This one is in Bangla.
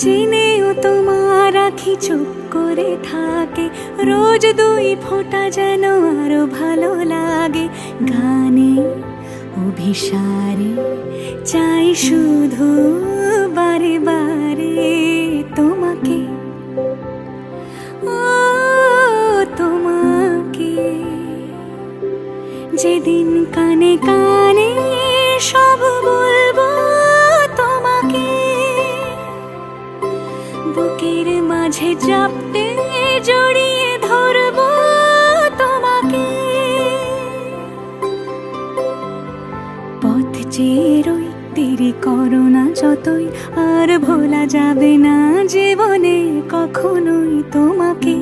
জেনেও তোমার আখি চুপ করে থাকে, রোজ দুই ফোঁটা যেন আরো ভালো লাগে। গানে অভিসারে চাই শুধু বারে বারে তোমাকে, ও তোমাকে। যেদিন কানে কানে সব বলবো তোমাকে, বুকের মাঝে চাপতে জড়িয়ে ধরবো তোমাকে। পথ চেয়ে রই, দেরি করো না যতই, আর ভোলা যাবে না জীবনে কখনোই তোমাকে।